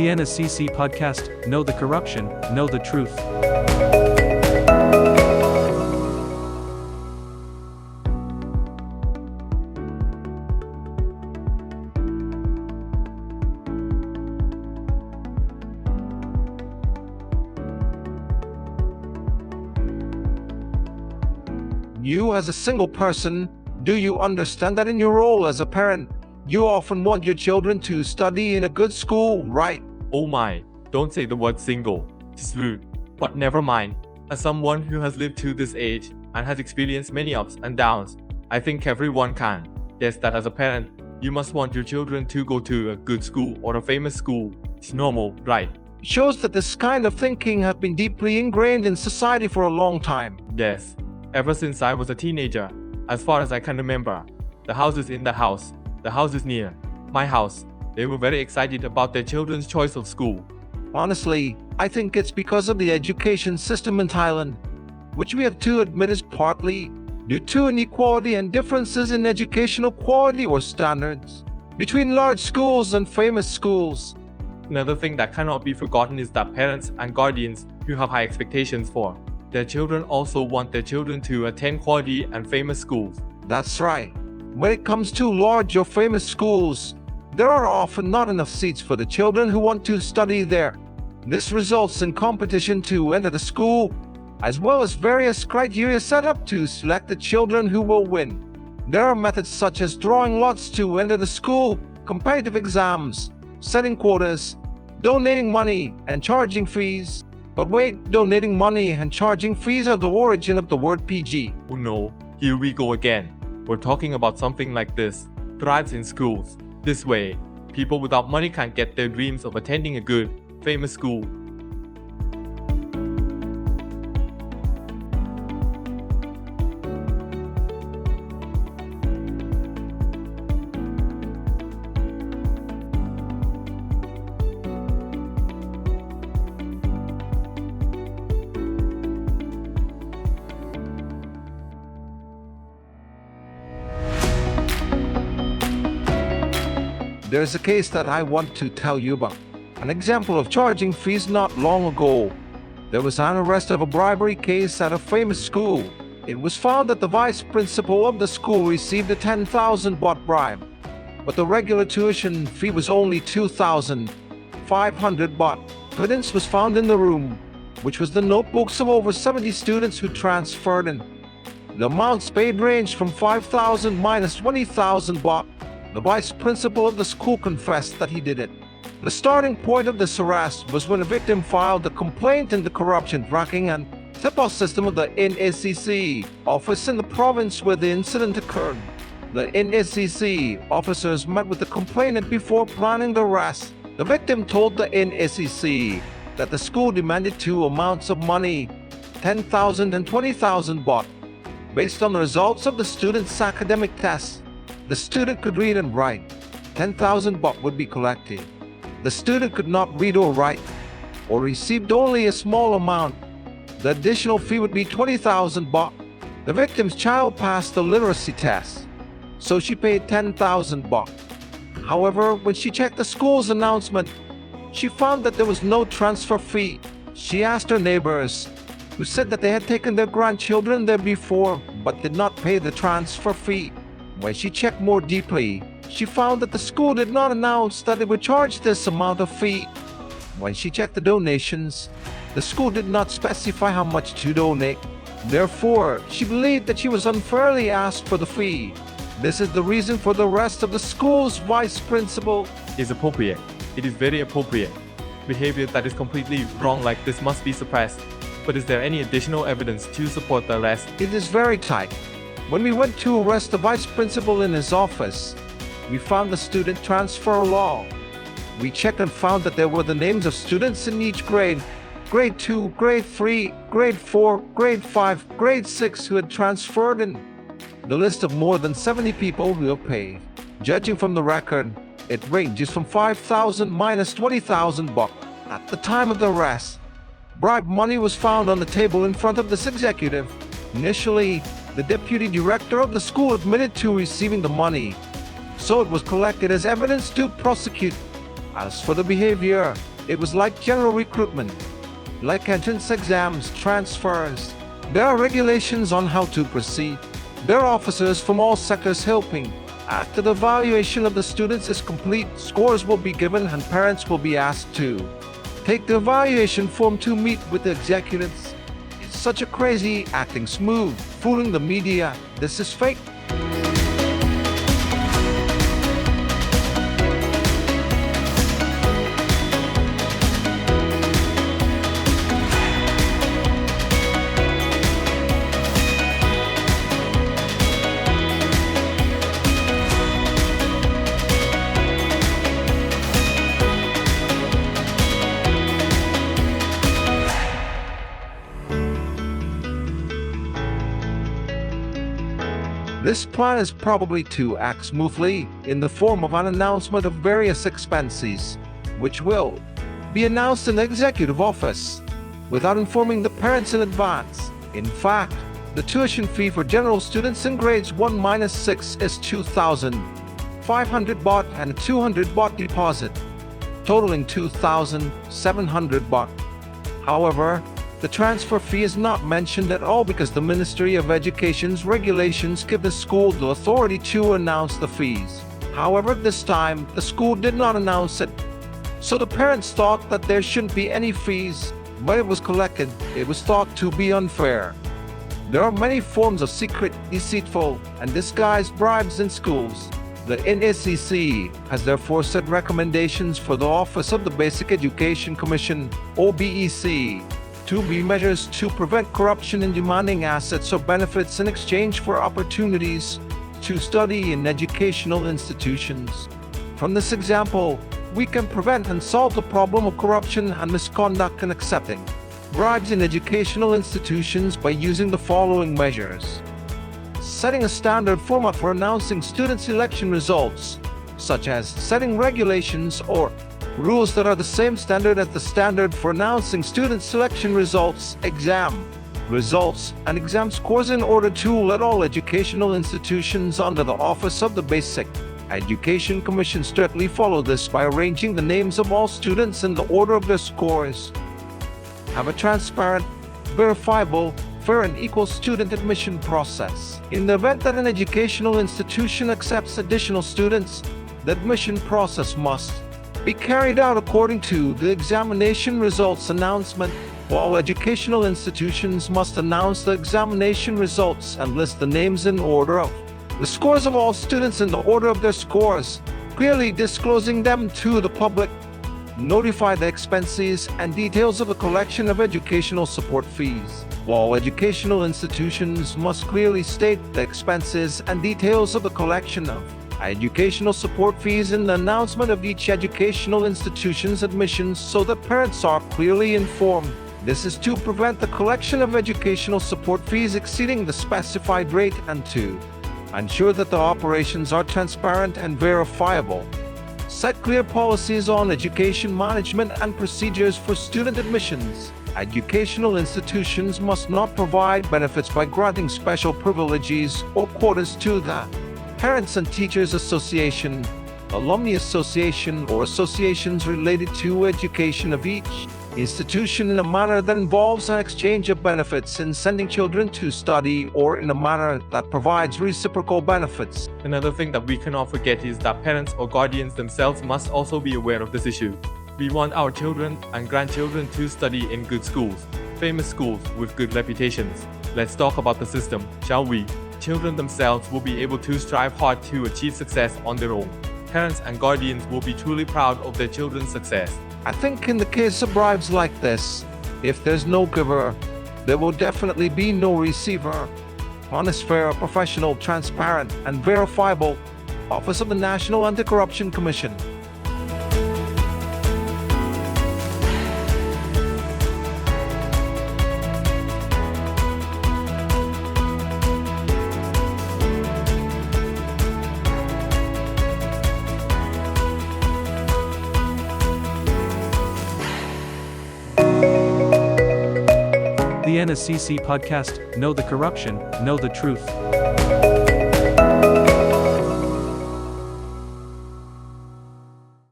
The Nacc Podcast, know the corruption, know the truth. You as a single person, do you understand that in your role as a parent, you often want your children to study in a good school, right? Oh my, don't say the word single. It's rude. But never mind. As someone who has lived to this age and has experienced many ups and downs, I think everyone can. Yes, that as a parent, you must want your children to go to a good school or a famous school. It's normal, right? It shows that this kind of thinking has been deeply ingrained in society for a long time. Yes. Ever since I was a teenager, as far as I can remember, the houses in the houses near my house, they were very excited about their children's choice of school. Honestly, I think it's because of the education system in Thailand, which we have to admit is partly due to inequality and differences in educational quality or standards between large schools and famous schools. Another thing that cannot be forgotten is that parents and guardians who have high expectations for their children also want their children to attend quality and famous schools. That's right. When it comes to large or famous schools, there are often not enough seats for the children who want to study there. This results in competition to enter the school, as well as various criteria set up to select the children who will win. There are methods such as drawing lots to enter the school, competitive exams, setting quotas, donating money, and charging fees. But wait, donating money and charging fees are the origin of the word PG. Oh no, here we go again. We're talking about something like this. Bribes in schools. This way, people without money can't get their dreams of attending a good, famous school. There's a case that I want to tell you about. An example of charging fees not long ago. There was an arrest of a bribery case at a famous school. It was found that the vice principal of the school received a 10,000 baht bribe, but the regular tuition fee was only 2,500 baht. Evidence was found in the room, which was the notebooks of over 70 students who transferred in. The amounts paid ranged from 5,000 minus 20,000 baht. The vice principal of the school confessed that he did it. The starting point of this arrest was when a victim filed a complaint in the corruption tracking and tip-off system of the Nacc office in the province where the incident occurred. The Nacc officers met with the complainant before planning the arrest. The victim told the Nacc that the school demanded two amounts of money, 10,000 and 20,000 baht, based on the results of the student's academic tests. The student could read and write. 10,000 baht would be collected. The student could not read or write, or received only a small amount. The additional fee would be 20,000 baht. The victim's child passed the literacy test, so she paid 10,000 baht. However, when she checked the school's announcement, she found that there was no transfer fee. She asked her neighbors, who said that they had taken their grandchildren there before, but did not pay the transfer fee. When she checked more deeply, she found that the school did not announce that it would charge this amount of fee. When she checked the donations, the school did not specify how much to donate. Therefore, she believed that she was unfairly asked for the fee. This is the reason for the arrest of the school's vice principal. Is appropriate. It is very appropriate. Behavior that is completely wrong like this must be suppressed. But is there any additional evidence to support the arrest? It is very tight. When we went to arrest the vice principal in his office, we found the student transfer law. We checked and found that there were the names of students in each grade, grade 2, grade 3, grade 4, grade 5, grade 6 who had transferred in. The list of more than 70 people who have paid. Judging from the record, it ranges from 5,000 minus 20,000 baht. At the time of the arrest, bribe money was found on the table in front of this executive. Initially, the deputy director of the school admitted to receiving the money, so it was collected as evidence to prosecute. As for the behavior, It was like general recruitment, like entrance exams, transfers. There are regulations on how to proceed. There are officers from all sectors helping. After the evaluation of the students is complete, scores will be given and parents will be asked to take the evaluation form to meet with the executives. It's such a crazy, acting smooth, fooling the media. This is fake. This plan is probably to act smoothly in the form of an announcement of various expenses, which will be announced in the executive office without informing the parents in advance. In fact, the tuition fee for general students in grades 1-6 is 2,500 baht and a 200 baht deposit, totaling 2,700 baht. However, the transfer fee is not mentioned at all because the Ministry of Education's regulations give the school the authority to announce the fees. However, this time, the school did not announce it. So the parents thought that there shouldn't be any fees. When it was collected, it was thought to be unfair. There are many forms of secret, deceitful, and disguised bribes in schools. The Nacc has therefore set recommendations for the Office of the Basic Education Commission, OBEC, to be measures to prevent corruption in demanding assets or benefits in exchange for opportunities to study in educational institutions. From this example, we can prevent and solve the problem of corruption and misconduct in accepting bribes in educational institutions by using the following measures. Setting a standard format for announcing student selection results, such as setting regulations or rules that are the same standard as the standard for announcing student selection results, exam results, and exam scores in order to let all educational institutions under the Office of the Basic Education Commission strictly follow this by arranging the names of all students in the order of their scores. Have a transparent, verifiable, fair and equal student admission process. In the event that an educational institution accepts additional students, the admission process must be carried out according to the examination results announcement. All educational institutions must announce the examination results and list the names in order of the scores of all students in the order of their scores, clearly disclosing them to the public. Notify the expenses and details of the collection of educational support fees. All educational institutions must clearly state the expenses and details of the collection of educational support fees in the announcement of each educational institution's admissions so that parents are clearly informed. This is to prevent the collection of educational support fees exceeding the specified rate and to ensure that the operations are transparent and verifiable. Set clear policies on education management and procedures for student admissions. Educational institutions must not provide benefits by granting special privileges or quotas to the Parents and Teachers Association, Alumni Association, or associations related to education of each institution in a manner that involves an exchange of benefits in sending children to study or in a manner that provides reciprocal benefits. Another thing that we cannot forget is that parents or guardians themselves must also be aware of this issue. We want our children and grandchildren to study in good schools, famous schools with good reputations. Let's talk about the system, shall we? Children themselves will be able to strive hard to achieve success on their own. Parents and guardians will be truly proud of their children's success. I think in the case of bribes like this, if there's no giver, there will definitely be no receiver. Honest, fair, professional, transparent, and verifiable. Office of the National Anti-Corruption Commission. The Nacc Podcast, Know the Corruption, Know the Truth.